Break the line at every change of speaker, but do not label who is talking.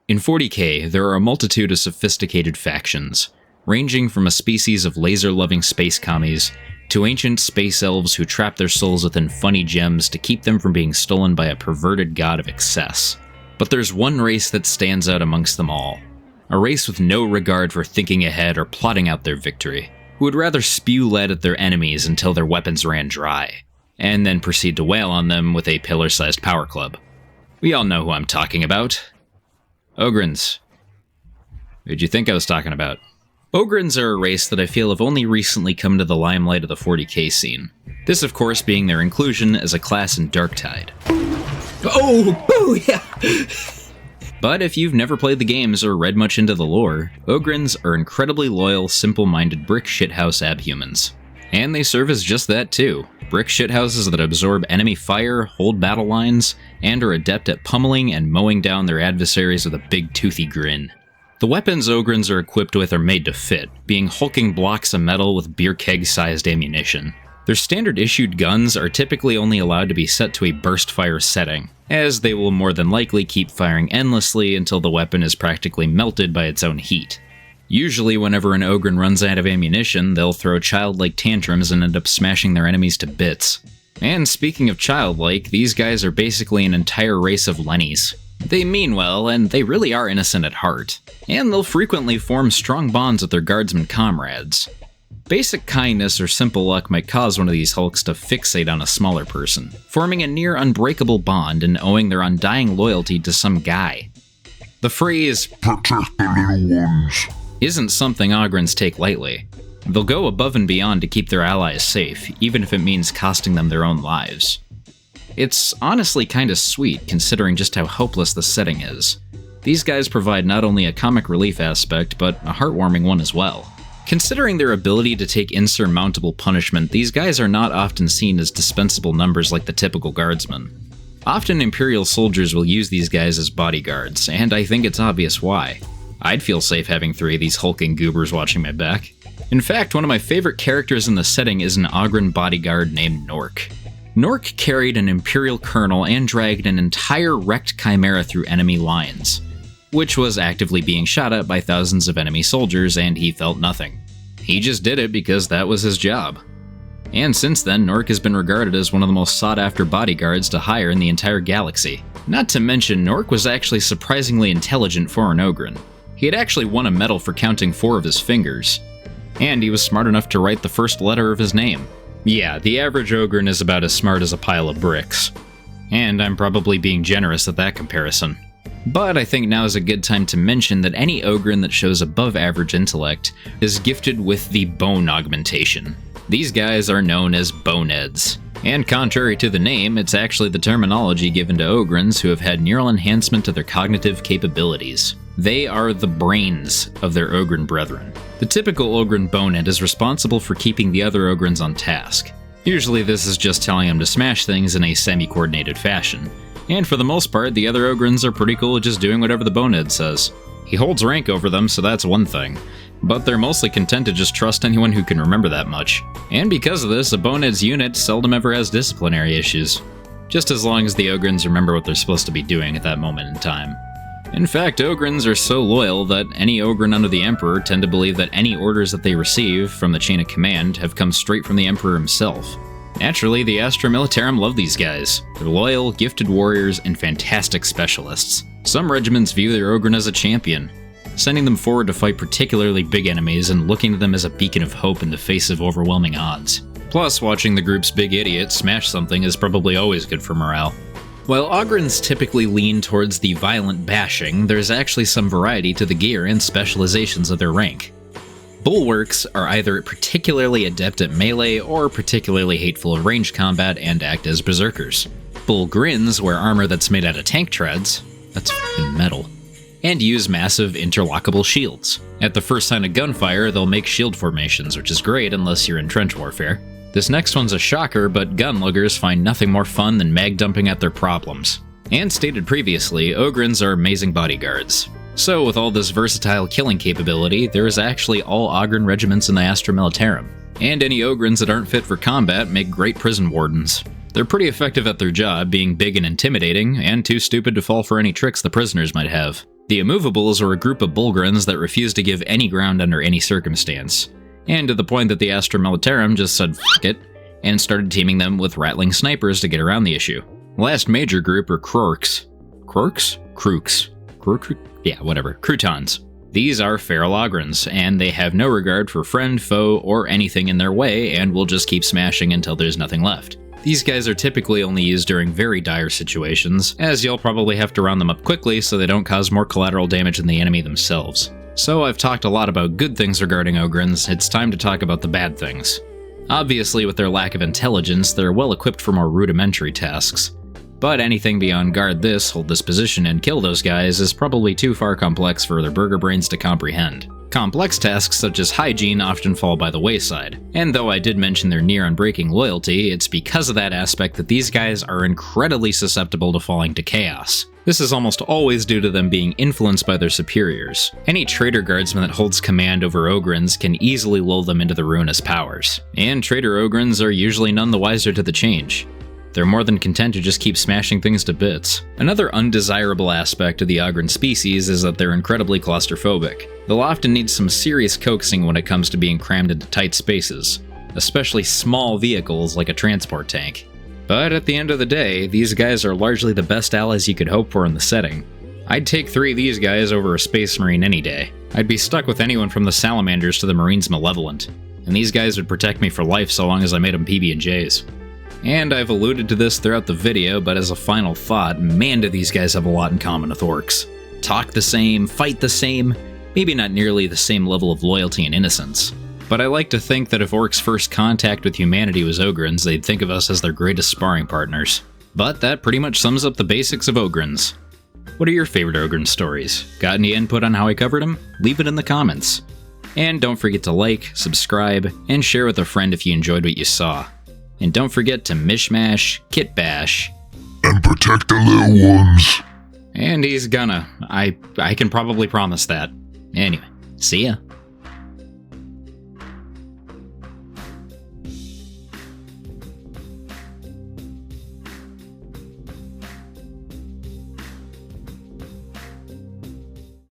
In 40k, there are a multitude of sophisticated factions, ranging from a species of laser-loving space commies to ancient space elves who trap their souls within funny gems to keep them from being stolen by a perverted god of excess. But there's one race that stands out amongst them all. A race with no regard for thinking ahead or plotting out their victory, who would rather spew lead at their enemies until their weapons ran dry, and then proceed to wail on them with a pillar-sized power club. We all know who I'm talking about. Ogryns. Who'd you think I was talking about? Ogryns are a race that I feel have only recently come to the limelight of the 40k scene. This, of course, being their inclusion as a class in Darktide. Oh, booyah! But if you've never played the games or read much into the lore, Ogryns are incredibly loyal, simple-minded brick shithouse abhumans. And they serve as just that too. Brick shithouses that absorb enemy fire, hold battle lines, and are adept at pummeling and mowing down their adversaries with a big toothy grin. The weapons Ogryns are equipped with are made to fit, being hulking blocks of metal with beer keg-sized ammunition. Their standard issued guns are typically only allowed to be set to a burst fire setting, as they will more than likely keep firing endlessly until the weapon is practically melted by its own heat. Usually whenever an Ogryn runs out of ammunition, they'll throw childlike tantrums and end up smashing their enemies to bits. And speaking of childlike, these guys are basically an entire race of Lennies. They mean well, and they really are innocent at heart, and they'll frequently form strong bonds with their guardsmen comrades. Basic kindness or simple luck might cause one of these hulks to fixate on a smaller person, forming a near unbreakable bond and owing their undying loyalty to some guy. The phrase, "protect the little ones," isn't something Ogryns take lightly. They'll go above and beyond to keep their allies safe, even if it means costing them their own lives. It's honestly kinda sweet, considering just how hopeless the setting is. These guys provide not only a comic relief aspect, but a heartwarming one as well. Considering their ability to take insurmountable punishment, these guys are not often seen as dispensable numbers like the typical guardsman. Often Imperial soldiers will use these guys as bodyguards, and I think it's obvious why. I'd feel safe having 3 of these hulking goobers watching my back. In fact, one of my favorite characters in the setting is an Ogryn bodyguard named Nork. Nork carried an Imperial colonel and dragged an entire wrecked chimera through enemy lines, which was actively being shot at by thousands of enemy soldiers, and he felt nothing. He just did it because that was his job. And since then, Nork has been regarded as one of the most sought-after bodyguards to hire in the entire galaxy. Not to mention, Nork was actually surprisingly intelligent for an Ogryn. He had actually won a medal for counting 4 of his fingers, and he was smart enough to write the first letter of his name. Yeah, the average Ogryn is about as smart as a pile of bricks. And I'm probably being generous at that comparison. But I think now is a good time to mention that any Ogryn that shows above average intellect is gifted with the bone augmentation. These guys are known as boneheads. And contrary to the name, it's actually the terminology given to Ogryns who have had neural enhancement to their cognitive capabilities. They are the brains of their Ogryn brethren. The typical Ogryn bonehead is responsible for keeping the other Ogryns on task. Usually this is just telling them to smash things in a semi-coordinated fashion. And for the most part, the other Ogryns are pretty cool at just doing whatever the bonehead says. He holds rank over them, so that's one thing. But they're mostly content to just trust anyone who can remember that much. And because of this, a bonehead's unit seldom ever has disciplinary issues. Just as long as the Ogryns remember what they're supposed to be doing at that moment in time. In fact, Ogryns are so loyal that any Ogryn under the Emperor tend to believe that any orders that they receive from the chain of command have come straight from the Emperor himself. Naturally, the Astra Militarum love these guys. They're loyal, gifted warriors, and fantastic specialists. Some regiments view their Ogryn as a champion, sending them forward to fight particularly big enemies and looking to them as a beacon of hope in the face of overwhelming odds. Plus, watching the group's big idiot smash something is probably always good for morale. While Ogryns typically lean towards the violent bashing, there's actually some variety to the gear and specializations of their rank. Bulwarks are either particularly adept at melee or particularly hateful of ranged combat and act as berserkers. Bulgryns wear armor that's made out of tank treads, that's f***ing metal, and use massive interlockable shields. At the first sign of gunfire, they'll make shield formations, which is great unless you're in trench warfare. This next one's a shocker, but gunluggers find nothing more fun than mag dumping at their problems. And stated previously, Ogryns are amazing bodyguards. So with all this versatile killing capability, there is actually all Ogryn regiments in the Astra Militarum. And any Ogryns that aren't fit for combat make great prison wardens. They're pretty effective at their job, being big and intimidating, and too stupid to fall for any tricks the prisoners might have. The Immovables are a group of Bulgryns that refuse to give any ground under any circumstance. And to the point that the Astra Militarum just said f*** it, and started teaming them with rattling snipers to get around the issue. The last major group are Krorks. Krorks? Krooks. Yeah, whatever. Croutons. These are feral Ogryns, and they have no regard for friend, foe, or anything in their way, and will just keep smashing until there's nothing left. These guys are typically only used during very dire situations, as you'll probably have to round them up quickly so they don't cause more collateral damage than the enemy themselves. So I've talked a lot about good things regarding Ogryns, it's time to talk about the bad things. Obviously, with their lack of intelligence, they're well equipped for more rudimentary tasks. But anything beyond guard this, hold this position, and kill those guys is probably too far complex for their burger brains to comprehend. Complex tasks such as hygiene often fall by the wayside, and though I did mention their near unbreaking loyalty, it's because of that aspect that these guys are incredibly susceptible to falling to chaos. This is almost always due to them being influenced by their superiors. Any traitor guardsman that holds command over Ogryns can easily lull them into the ruinous powers, and traitor Ogryns are usually none the wiser to the change. They're more than content to just keep smashing things to bits. Another undesirable aspect of the Ogryn species is that they're incredibly claustrophobic. They'll often need some serious coaxing when it comes to being crammed into tight spaces, especially small vehicles like a transport tank. But at the end of the day, these guys are largely the best allies you could hope for in the setting. I'd take 3 of these guys over a Space Marine any day. I'd be stuck with anyone from the Salamanders to the Marines Malevolent, and these guys would protect me for life so long as I made them PB&Js. And I've alluded to this throughout the video, but as a final thought, man do these guys have a lot in common with orcs. Talk the same, fight the same, maybe not nearly the same level of loyalty and innocence. But I like to think that if orcs' first contact with humanity was Ogryns, they'd think of us as their greatest sparring partners. But that pretty much sums up the basics of Ogryns. What are your favorite Ogryn stories? Got any input on how I covered them? Leave it in the comments. And don't forget to like, subscribe, and share with a friend if you enjoyed what you saw. And don't forget to mishmash, kit bash,
and protect the little ones.
And he's gonna. I can probably promise that. Anyway, see ya.